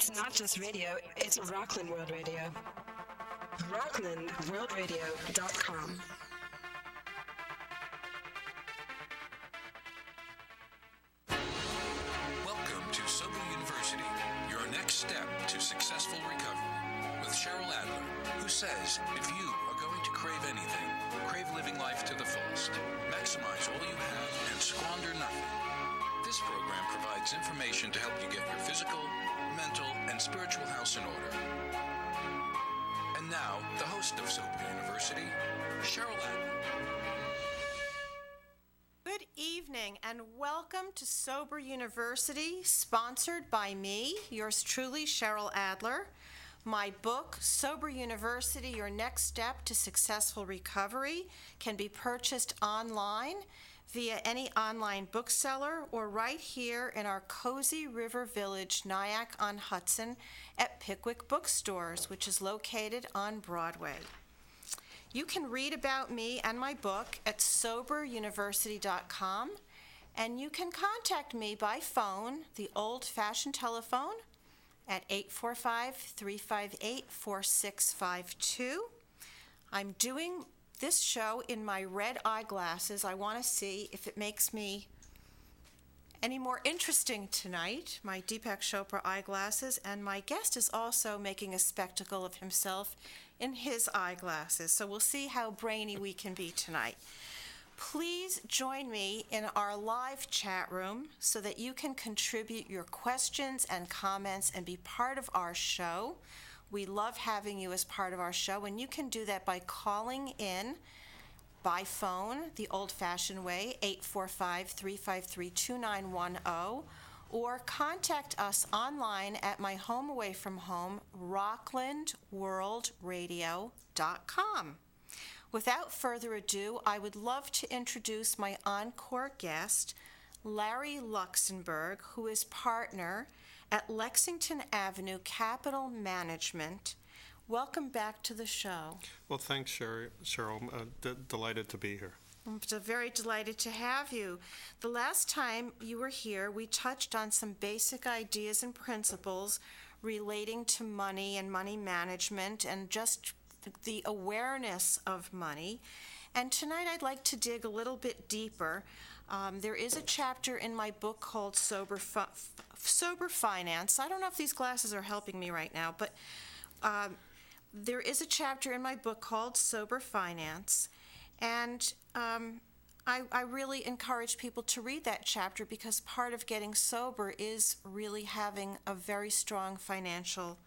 It's not just radio, it's Rockland World Radio. RocklandWorldRadio.com. Welcome to Sober University, your next step to successful recovery, with Cheryl Adler, who says if you are going to crave anything, crave living life to the fullest, maximize all you have, and squander nothing. This program provides information to help you get your physical, mental, and spiritual house in order. And now, the host of Sober University, Cheryl Adler. Good evening and welcome to Sober University, sponsored by me, yours truly, Cheryl Adler. My book, Sober University, Your Next Step to Successful Recovery, can be purchased online via any online bookseller or right here in our cozy River Village, Nyack-on-Hudson at Pickwick Bookstores, which is located on Broadway. You can read about me and my book at soberuniversity.com, and you can contact me by phone, the old-fashioned telephone, at 845-358-4652. I'm doing this show in my red eyeglasses. I want to see if it makes me any more interesting tonight, my Deepak Chopra eyeglasses, and my guest is also making a spectacle of himself in his eyeglasses. So we'll see how brainy we can be tonight. Please join me in our live chat room so that you can contribute your questions and comments and be part of our show. We love having you as part of our show, and you can do that by calling in by phone, the old-fashioned way, 845-353-2910, or contact us online at my home away from home, rocklandworldradio.com. Without further ado, I would love to introduce my encore guest, Larry Luxembourg, who is partner at Lexington Avenue Capital Management. Welcome back to the show. Well, thanks, Cheryl. Delighted to be here. I'm very delighted to have you. The last time you were here, we touched on some basic ideas and principles relating to money and money management and just the awareness of money. And tonight I'd like to dig a little bit deeper. There is a chapter in my book called Sober Finance. I don't know if these glasses are helping me right now, but there is a chapter in my book called Sober Finance, and I really encourage people to read that chapter because part of getting sober is really having a very strong financial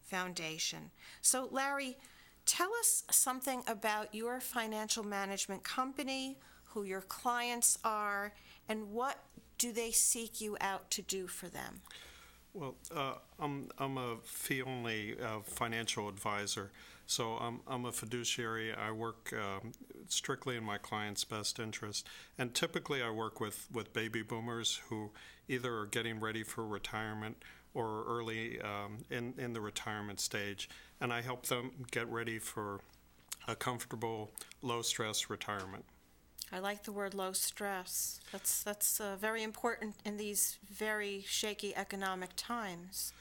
foundation. So, Larry, tell us something about your financial management company, who your clients are, and what do they seek you out to do for them? Well, I'm a fee-only financial advisor, so I'm a fiduciary. I work strictly in my client's best interest, and typically I work with baby boomers who either are getting ready for retirement or early in the retirement stage, and I help them get ready for a comfortable, low-stress retirement. I like the word low stress. That's very important in these very shaky economic times.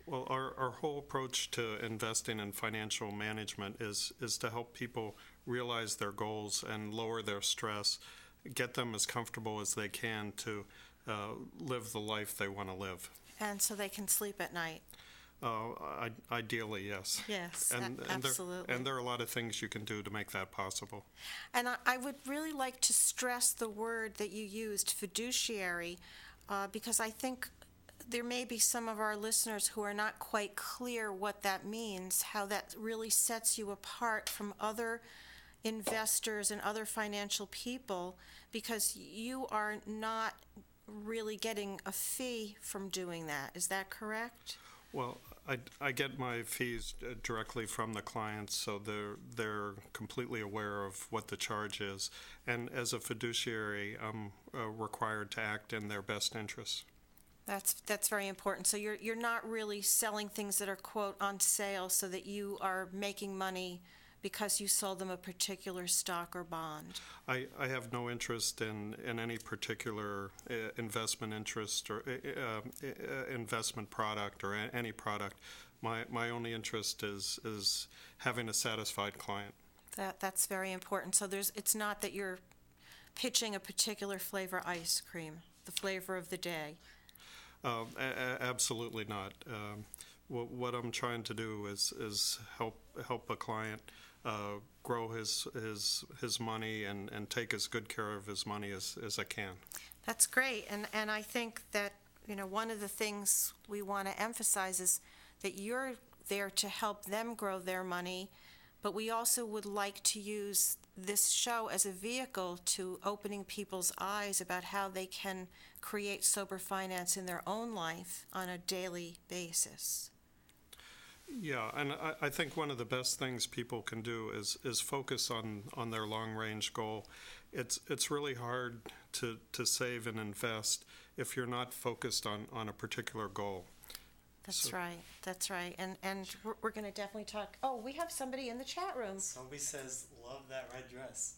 Well, our whole approach to investing in financial management is to help people realize their goals and lower their stress, get them as comfortable as they can to live the life they want to live. And so they can sleep at night. Ideally, yes. Yes, absolutely. There are a lot of things you can do to make that possible. And I would really like to stress the word that you used, fiduciary, because I think there may be some of our listeners who are not quite clear what that means, how that really sets you apart from other investors and other financial people, because you are not really getting a fee from doing that. Is that correct? Well, I get my fees directly from the clients, so they're completely aware of what the charge is. And as a fiduciary, I'm required to act in their best interests. That's very important. So you're not really selling things that are, quote, on sale so that you are making money because you sold them a particular stock or bond? I have no interest in any particular investment interest or investment product or any product. My only interest is having a satisfied client. That's very important. So it's not that you're pitching a particular flavor ice cream, the flavor of the day. Absolutely not. What I'm trying to do is help a client grow his money and take as good care of his money as I can. That's great, and I think that one of the things we want to emphasize is that you're there to help them grow their money, but we also would like to use this show as a vehicle to opening people's eyes about how they can create sober finance in their own life on a daily basis. Yeah, and I think one of the best things people can do is focus on their long-range goal. It's really hard to save and invest if you're not focused on a particular goal. That's right. And we're going to definitely talk. Oh, we have somebody in the chat room. Somebody says, love that red dress.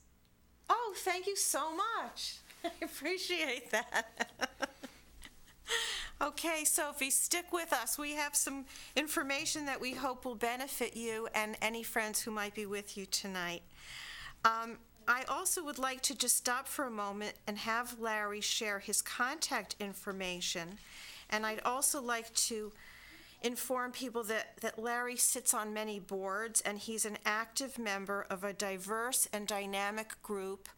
Oh, thank you so much. I appreciate that. Okay, Sophie, stick with us. We have some information that we hope will benefit you and any friends who might be with you tonight. I also would like to just stop for a moment and have Larry share his contact information. And I'd also like to inform people that Larry sits on many boards, and he's an active member of a diverse and dynamic group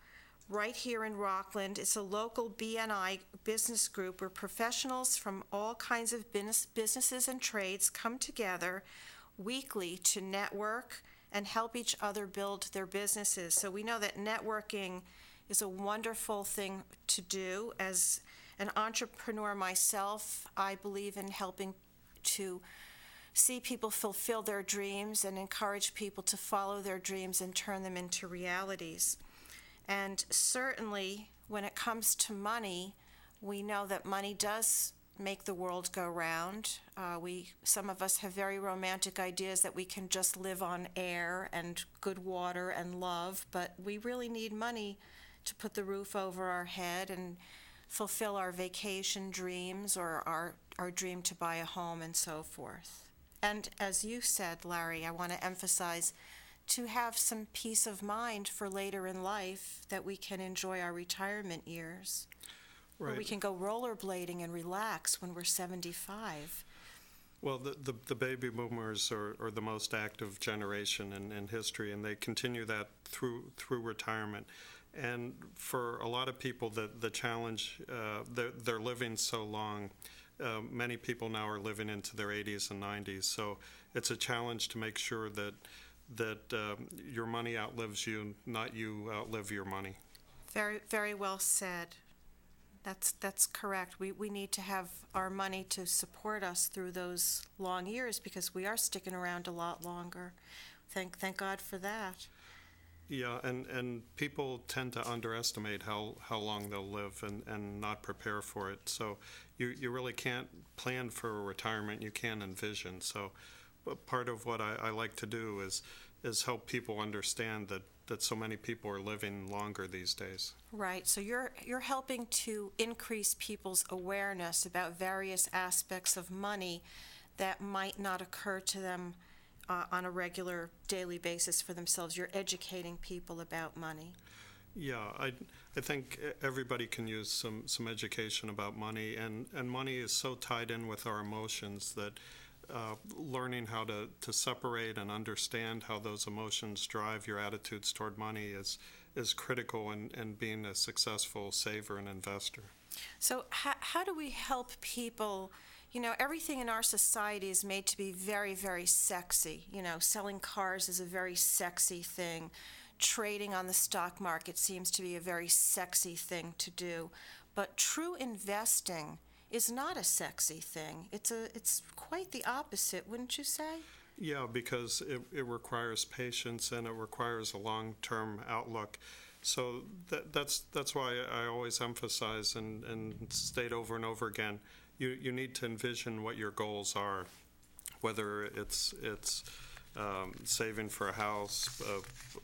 right here in Rockland. It's a local BNI business group where professionals from all kinds of businesses and trades come together weekly to network and help each other build their businesses. So we know that networking is a wonderful thing to do. As an entrepreneur myself, I believe in helping to see people fulfill their dreams and encourage people to follow their dreams and turn them into realities. And certainly, when it comes to money, we know that money does make the world go round. Some of us have very romantic ideas that we can just live on air and good water and love, but we really need money to put the roof over our head and fulfill our vacation dreams or our dream to buy a home and so forth. And as you said, Larry, I want to emphasize to have some peace of mind for later in life, that we can enjoy our retirement years. Right. Or we can go rollerblading and relax when we're 75. Well, the baby boomers are the most active generation in history, and they continue that through retirement. And for a lot of people, the challenge, they're living so long. Many people now are living into their 80s and 90s, so it's a challenge to make sure that your money outlives you, not you outlive your money. Very, very well said. That's correct. We need to have our money to support us through those long years, because we are sticking around a lot longer. Thank God for that. Yeah, and people tend to underestimate how long they'll live and not prepare for it. So you really can't plan for a retirement. You can't envision. So part of what I like to do is help people understand that so many people are living longer these days. Right. So you're helping to increase people's awareness about various aspects of money that might not occur to them on a regular daily basis for themselves. You're educating people about money. Yeah, I think everybody can use some education about money, and money is so tied in with our emotions that learning how to separate and understand how those emotions drive your attitudes toward money is critical in being a successful saver and investor. So how do we help people? Everything in our society is made to be very, very sexy. Selling cars is a very sexy thing. Trading on the stock market seems to be a very sexy thing to do. But true investing is not a sexy thing. It's quite the opposite, wouldn't you say? Yeah, because it requires patience and it requires a long-term outlook. So that's why I always emphasize and state over and over again, you need to envision what your goals are, whether it's saving for a house,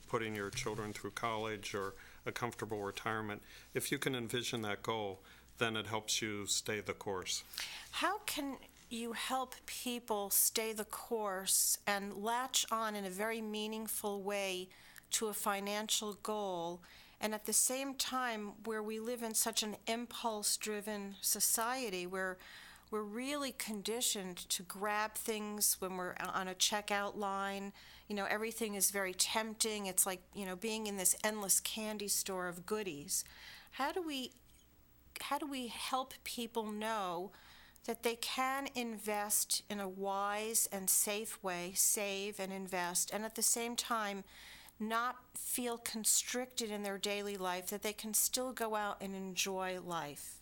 putting your children through college or a comfortable retirement. If you can envision that goal, then it helps you stay the course. How can you help people stay the course and latch on in a very meaningful way to a financial goal, and at the same time, where we live in such an impulse-driven society where we're really conditioned to grab things when we're on a checkout line? Everything is very tempting. It's like, being in this endless candy store of goodies. How do we help people know that they can invest in a wise and safe way, save and invest, and at the same time not feel constricted in their daily life, that they can still go out and enjoy life?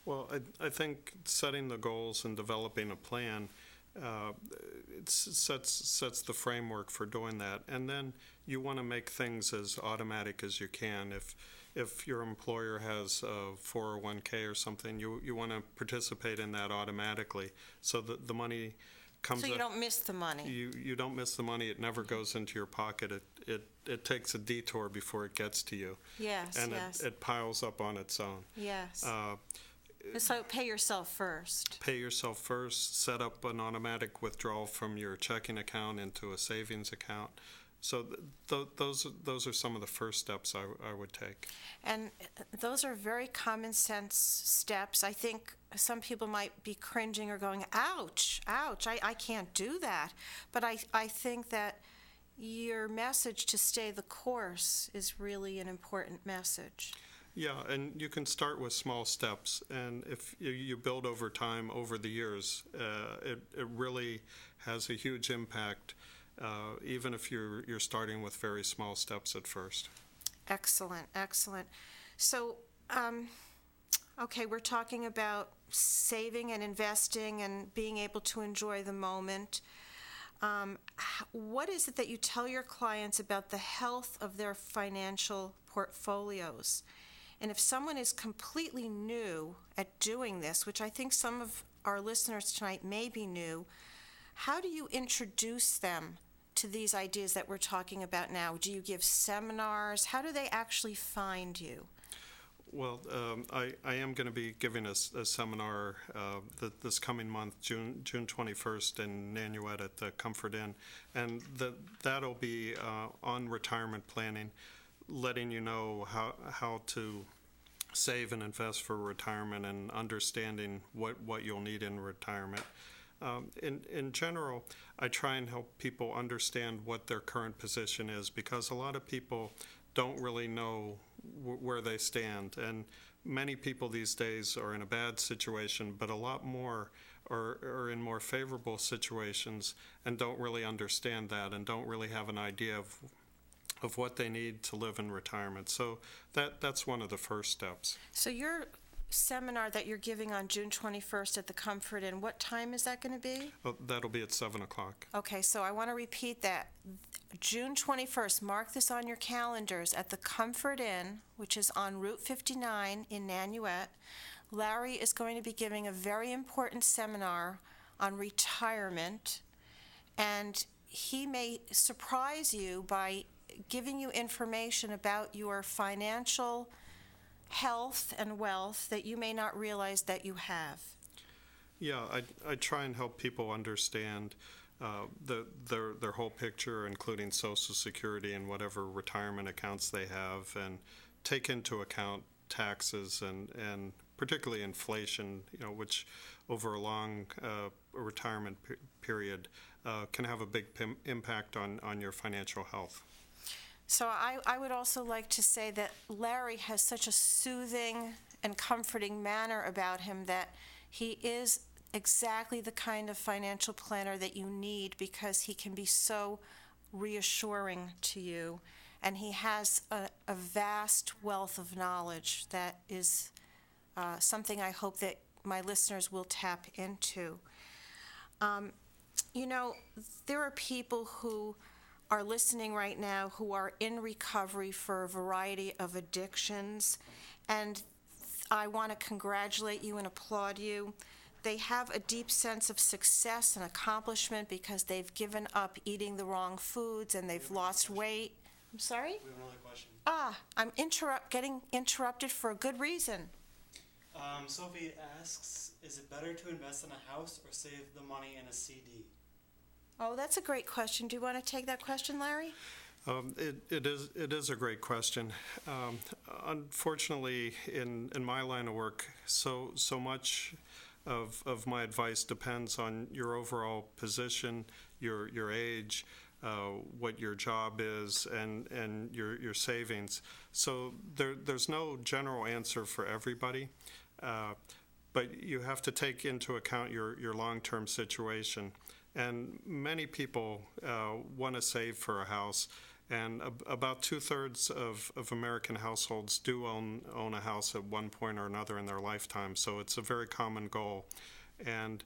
Well, I think setting the goals and developing a plan it sets the framework for doing that. And then you want to make things as automatic as you can. If your employer has a 401k or something, you want to participate in that automatically so that the money comes so you don't miss the money. You don't miss the money. It never goes into your pocket. It takes a detour before it gets to you. Yes, and yes. it piles up on its own. Yes. So pay yourself first. Pay yourself first. Set up an automatic withdrawal from your checking account into a savings account. So those are some of the first steps I would take. And those are very common sense steps. I think some people might be cringing or going, ouch, I can't do that. But I think that your message to stay the course is really an important message. Yeah, and you can start with small steps, and if you build over time, over the years, it really has a huge impact, even if you're starting with very small steps at first. Excellent. So, okay, we're talking about saving and investing and being able to enjoy the moment. What is it that you tell your clients about the health of their financial portfolios? And if someone is completely new at doing this, which I think some of our listeners tonight may be new, how do you introduce them to these ideas that we're talking about now? Do you give seminars? How do they actually find you? Well, I am going to be giving a seminar this coming month, June 21st in Nanuet at the Comfort Inn, and that'll be on retirement planning, letting you know how to save and invest for retirement and understanding what you'll need in retirement. In general, I try and help people understand what their current position is, because a lot of people don't really know where they stand, and many people these days are in a bad situation, but a lot more are in more favorable situations and don't really understand that and don't really have an idea of what they need to live in retirement. So that's one of the first steps. So your seminar that you're giving on June 21st at the Comfort Inn, what time is that going to be? Oh, that'll be at 7 o'clock. Okay, so I want to repeat that. June 21st, mark this on your calendars, at the Comfort Inn, which is on Route 59 in Nanuet. Larry is going to be giving a very important seminar on retirement, and he may surprise you by giving you information about your financial health and wealth that you may not realize that you have. Yeah, I try and help people understand their whole picture, including Social Security and whatever retirement accounts they have, and take into account taxes and particularly inflation, which over a long retirement period can have a big impact on your financial health. So I would also like to say that Larry has such a soothing and comforting manner about him that he is exactly the kind of financial planner that you need, because he can be so reassuring to you, and he has a vast wealth of knowledge that is something I hope that my listeners will tap into. There are people who are listening right now who are in recovery for a variety of addictions, and I want to congratulate you and applaud you. they have a deep sense of success and accomplishment because they've given up eating the wrong foods and they've lost weight. I'm sorry? We have another question. I'm getting interrupted for a good reason. Sophie asks, is it better to invest in a house or save the money in a CD? Oh, that's a great question. Do you want to take that question, Larry? It is a great question. Unfortunately, in my line of work, so much of my advice depends on your overall position, your age, what your job is, and your savings. So there's no general answer for everybody, but you have to take into account your long-term situation. And many people want to save for a house, and about 2/3 of American households do own a house at one point or another in their lifetime. So it's a very common goal, and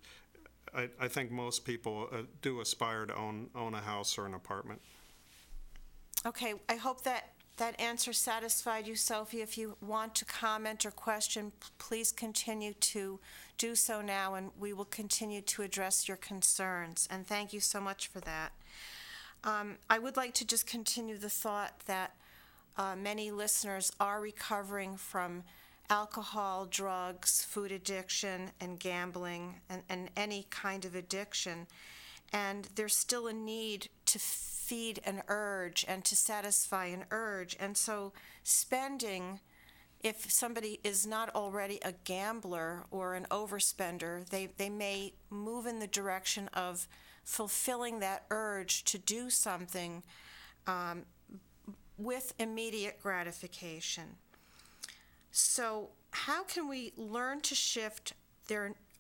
I think most people do aspire to own a house or an apartment. Okay, I hope that answer satisfied you, Sophie. If you want to comment or question, please continue to do so now, and we will continue to address your concerns. And thank you so much for that. I would like to just continue the thought that many listeners are recovering from alcohol, drugs, food addiction, and gambling, and any kind of addiction. And there's still a need to feed an urge and to satisfy an urge. And so spending, if somebody is not already a gambler or an overspender, they may move in the direction of fulfilling that urge to do something with immediate gratification. So how can we learn to shift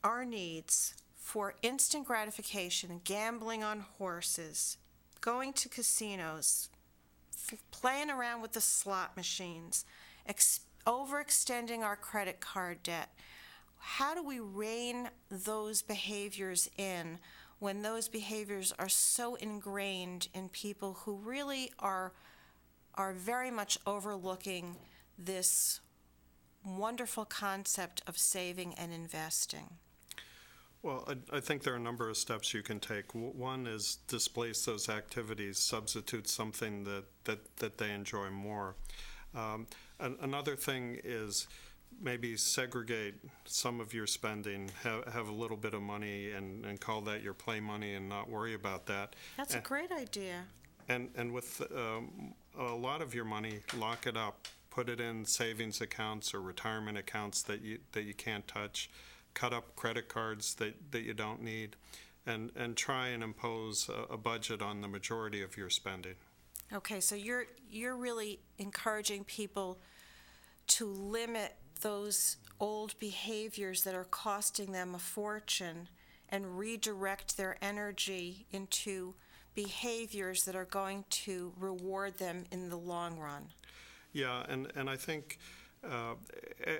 our needs for instant gratification, gambling on horses, going to casinos, playing around with the slot machines, overextending our credit card debt? How do we rein those behaviors in when those behaviors are so ingrained in people who really are very much overlooking this wonderful concept of saving and investing? Well, I think there are a number of steps you can take. One is displace those activities, substitute something that they enjoy more. Another thing is maybe segregate some of your spending, have a little bit of money and call that your play money and not worry about that. That's a great idea. And with a lot of your money, lock it up. Put it in savings accounts or retirement accounts that you can't touch. Cut up credit cards that you don't need, and try and impose a budget on the majority of your spending. Okay, so you're really encouraging people to limit those old behaviors that are costing them a fortune and redirect their energy into behaviors that are going to reward them in the long run. Yeah, and I think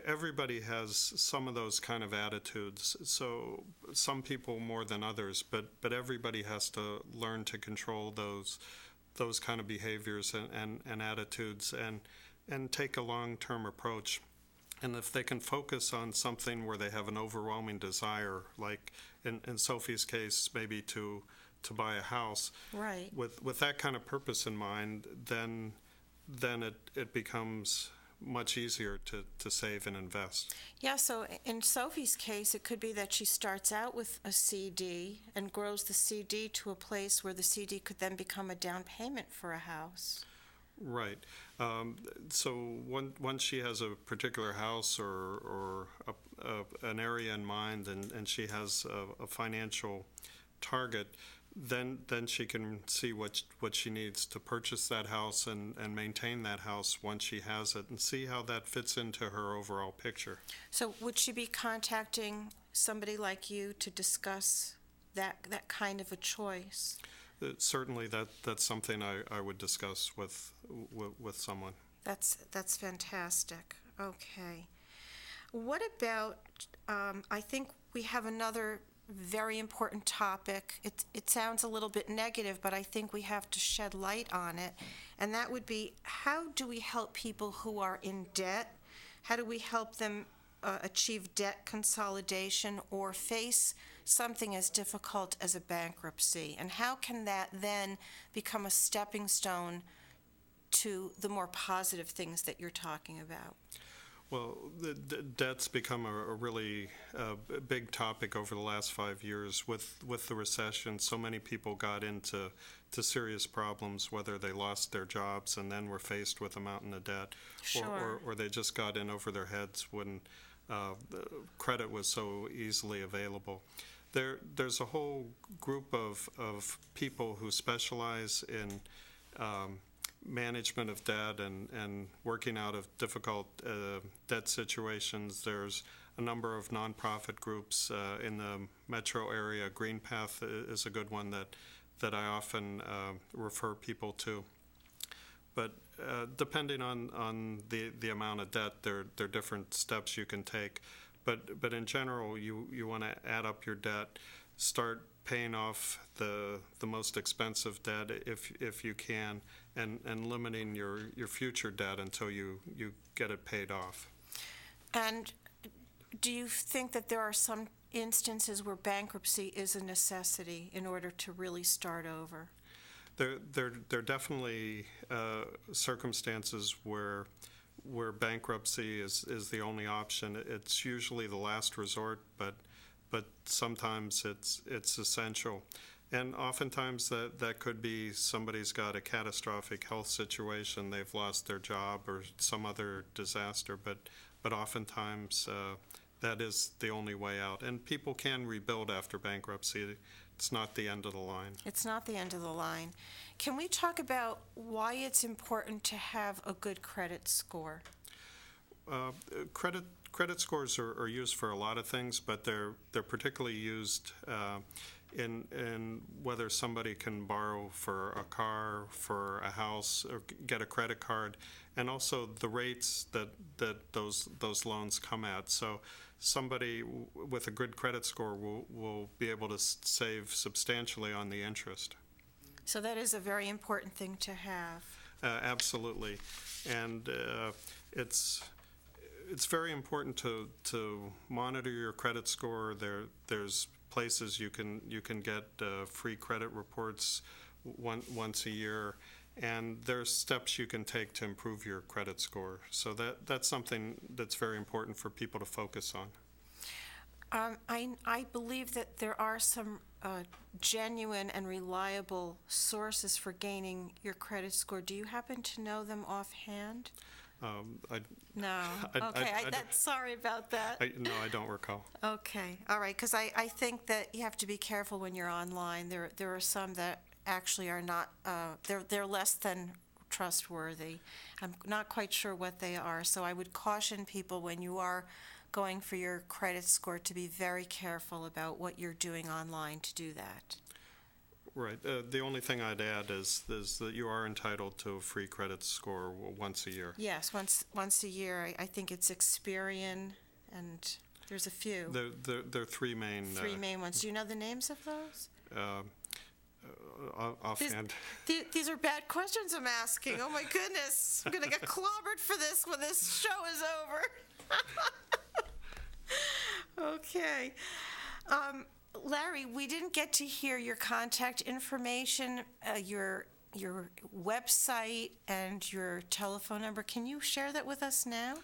everybody has some of those kind of attitudes. So some people more than others, but everybody has to learn to control those kind of behaviors and attitudes and take a long-term approach. And if they can focus on something where they have an overwhelming desire, like in Sophie's case, maybe to buy a house, right? With that kind of purpose in mind, then it becomes much easier to save and invest. Yeah, so in Sophie's case, it could be that she starts out with a CD and grows the CD to a place where the CD could then become a down payment for a house. Right. So once she has a particular house or an area in mind and she has a financial target, then she can see what she needs to purchase that house and maintain that house once she has it, and see how that fits into her overall picture. So would she be contacting somebody like you to discuss that kind of a choice? Certainly, that's something I would discuss with someone. That's fantastic. Okay. What about, I think we have another very important topic. It sounds a little bit negative, but I think we have to shed light on it. And that would be, how do we help people who are in debt? How do we help them achieve debt consolidation or face something as difficult as a bankruptcy? And how can that then become a stepping stone to the more positive things that you're talking about? Well, the debt's become a really big topic over the last 5 years. With the recession, so many people got into serious problems, whether they lost their jobs and then were faced with a mountain of debt, Sure. or they just got in over their heads when the credit was so easily available. There's a whole group of people who specialize in management of debt and working out of difficult debt situations. There's a number of nonprofit groups in the metro area. Green Path is a good one that I often refer people to. But depending on the amount of debt, there are different steps you can take. But in general, you want to add up your debt, start paying off the most expensive debt if you can, and limiting your future debt until you get it paid off. And do you think that there are some instances where bankruptcy is a necessity in order to really start over? There are definitely circumstances where bankruptcy is the only option. It's usually the last resort, but sometimes it's essential. And oftentimes that could be somebody's got a catastrophic health situation, they've lost their job or some other disaster, but oftentimes that is the only way out. And people can rebuild after bankruptcy. It's not the end of the line. It's not the end of the line. Can we talk about why it's important to have a good credit score? Credit scores are used for a lot of things, but they're particularly used in whether somebody can borrow for a car, for a house, or get a credit card, and also the rates that those loans come at. So somebody with a good credit score will be able to save substantially on the interest. So that is a very important thing to have. Absolutely, and it's very important to monitor your credit score. There's places you can get free credit reports once a year, and there's steps you can take to improve your credit score. So that's something that's very important for people to focus on. I believe that there are some genuine and reliable sources for gaining your credit score. Do you happen to know them offhand? No. Okay. Sorry about that. No, I don't recall. Okay. All right. Because I think that you have to be careful when you're online. There are some that actually are not. They're less than trustworthy. I'm not quite sure what they are. So I would caution people when you are going for your credit score to be very careful about what you're doing online to do that. Right. The only thing I'd add is that you are entitled to a free credit score once a year. Yes, once a year. I think it's Experian, and there's a few. There are three main. Three main ones. Do you know the names of those? Offhand. These are bad questions I'm asking. Oh my goodness! I'm gonna get clobbered for this when this show is over. Okay. Larry, we didn't get to hear your contact information, your website, and your telephone number. Can you share that with us now?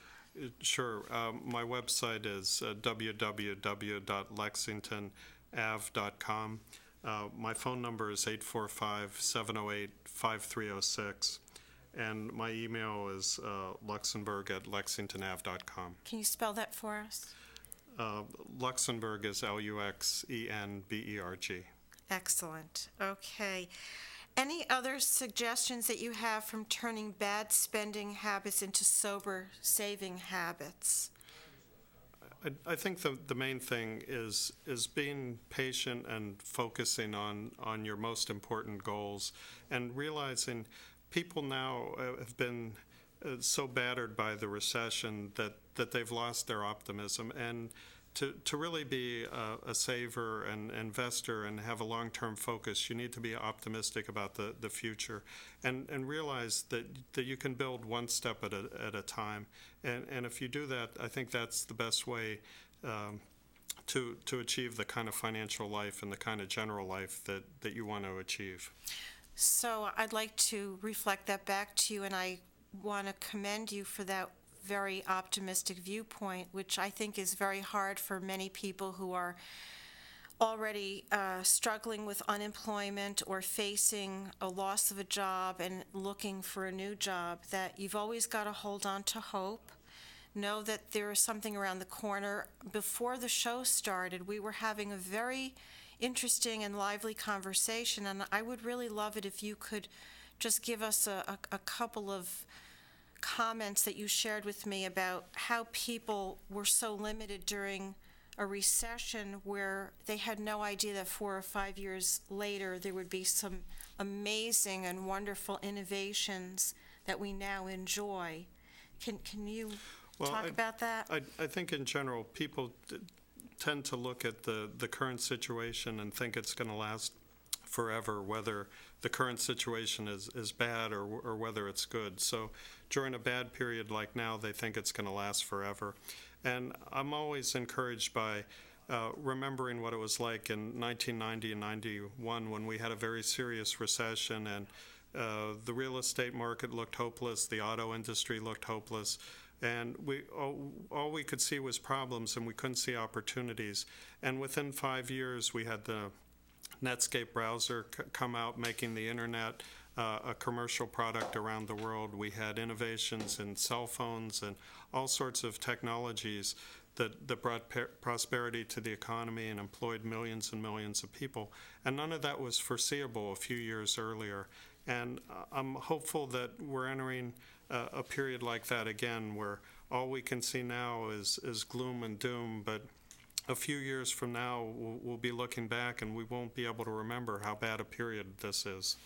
Sure. My website is www.lexingtonav.com. My phone number is 845-708-5306. And my email is luxenberg@lexingtonav.com. Can you spell that for us? Luxenberg is Luxenberg. Excellent. Okay. Any other suggestions that you have from turning bad spending habits into sober saving habits? I think the main thing is being patient and focusing on your most important goals, and realizing people now have been so battered by the recession that they've lost their optimism, and to really be a saver and investor and have a long-term focus, you need to be optimistic about the future and realize that you can build one step at a time. And if you do that, I think that's the best way to achieve the kind of financial life and the kind of general life that you want to achieve. So I'd like to reflect that back to you, and I want to commend you for that very optimistic viewpoint, which I think is very hard for many people who are already struggling with unemployment or facing a loss of a job and looking for a new job, that you've always got to hold on to hope. Know that there is something around the corner. Before the show started, we were having a very interesting and lively conversation, and I would really love it if you could just give us a couple of comments that you shared with me about how people were so limited during a recession where they had no idea that 4 or 5 years later there would be some amazing and wonderful innovations that we now enjoy. Can you talk about that? I think in general people tend to look at the current situation and think it's going to last forever, whether the current situation is bad or whether it's good. So during a bad period like now, they think it's going to last forever. And I'm always encouraged by remembering what it was like in 1990 and 91 when we had a very serious recession and the real estate market looked hopeless, the auto industry looked hopeless, and all we could see was problems and we couldn't see opportunities. And within 5 years, we had the Netscape browser come out, making the internet a commercial product around the world. We had innovations in cell phones and all sorts of technologies that brought prosperity to the economy and employed millions and millions of people. And none of that was foreseeable a few years earlier. And I'm hopeful that we're entering a period like that again, where all we can see now is gloom and doom, but a few years from now, we'll be looking back and we won't be able to remember how bad a period this is.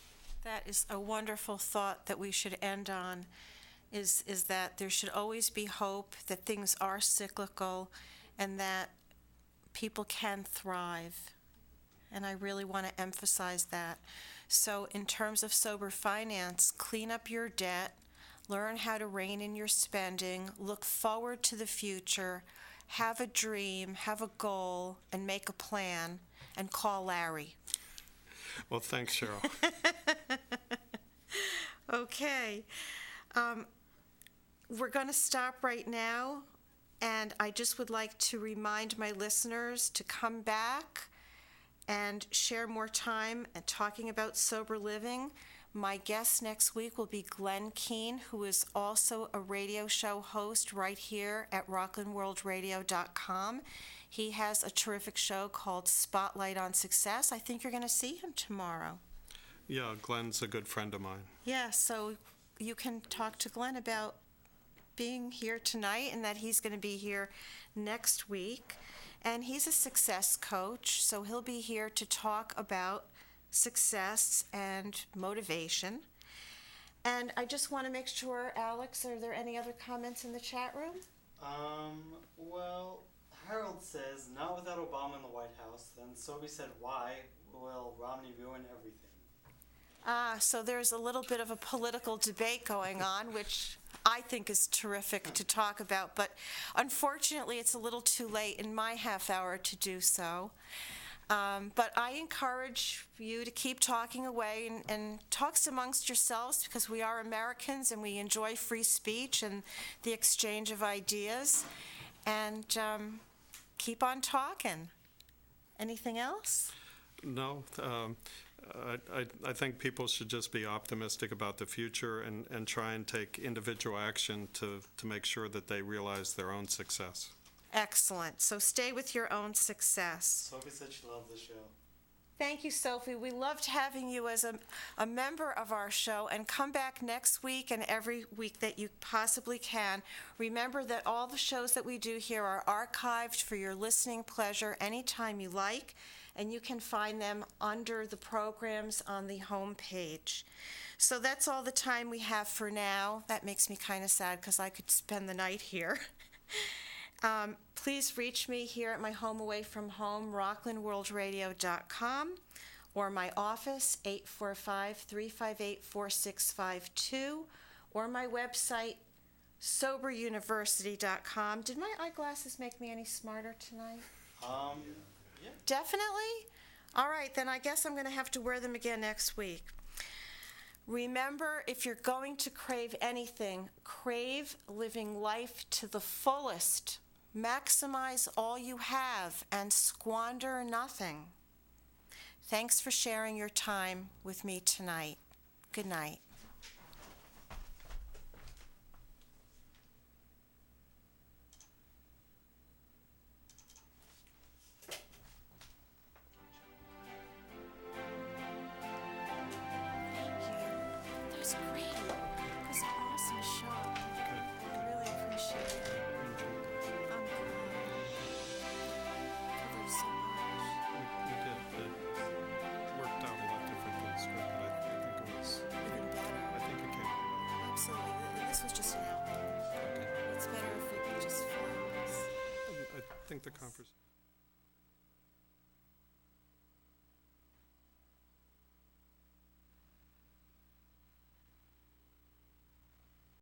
That is a wonderful thought that we should end on, is that there should always be hope, that things are cyclical, and that people can thrive. And I really want to emphasize that. So in terms of sober finance, clean up your debt, learn how to rein in your spending, look forward to the future, have a dream, have a goal, and make a plan, and call Larry. Well, thanks, Cheryl. Okay. We're going to stop right now, and I just would like to remind my listeners to come back and share more time and talking about sober living. My guest next week will be Glenn Keane, who is also a radio show host right here at rocklandworldradio.com. He has a terrific show called Spotlight on Success. I think you're going to see him tomorrow. Yeah, Glenn's a good friend of mine. Yeah, so you can talk to Glenn about being here tonight and that he's going to be here next week. And he's a success coach, so he'll be here to talk about success and motivation. And I just want to make sure, Alex, are there any other comments in the chat room? Well, Harold says, not without Obama in the White House. Then Sophie said, why will Romney ruin everything? So there's a little bit of a political debate going on, which I think is terrific to talk about, but unfortunately it's a little too late in my half hour to do so. But I encourage you to keep talking away and talk amongst yourselves, because we are Americans and we enjoy free speech and the exchange of ideas. And keep on talking. Anything else? No. I think people should just be optimistic about the future and try and take individual action to make sure that they realize their own success. Excellent. So stay with your own success. Sophie said she loved the show. Thank you, Sophie. We loved having you as a member of our show, and come back next week and every week that you possibly can. Remember that all the shows that we do here are archived for your listening pleasure anytime you like, and you can find them under the programs on the home page. So that's all the time we have for now. That makes me kind of sad because I could spend the night here. Please reach me here at my home away from home, rocklandworldradio.com, or my office, 845-358-4652, or my website, soberuniversity.com. Did my eyeglasses make me any smarter tonight? Yeah. Definitely? All right, then I guess I'm going to have to wear them again next week. Remember, if you're going to crave anything, crave living life to the fullest. Maximize all you have and squander nothing. Thanks for sharing your time with me tonight. Good night. That's great. That was an awesome show. I really appreciate it. I'm glad. Covered so much. We did. It worked out a lot different than the script, but I think it was. Even better. I think it came. Absolutely. This was just an outline. Okay. It's better if we could just flow. I think the conference.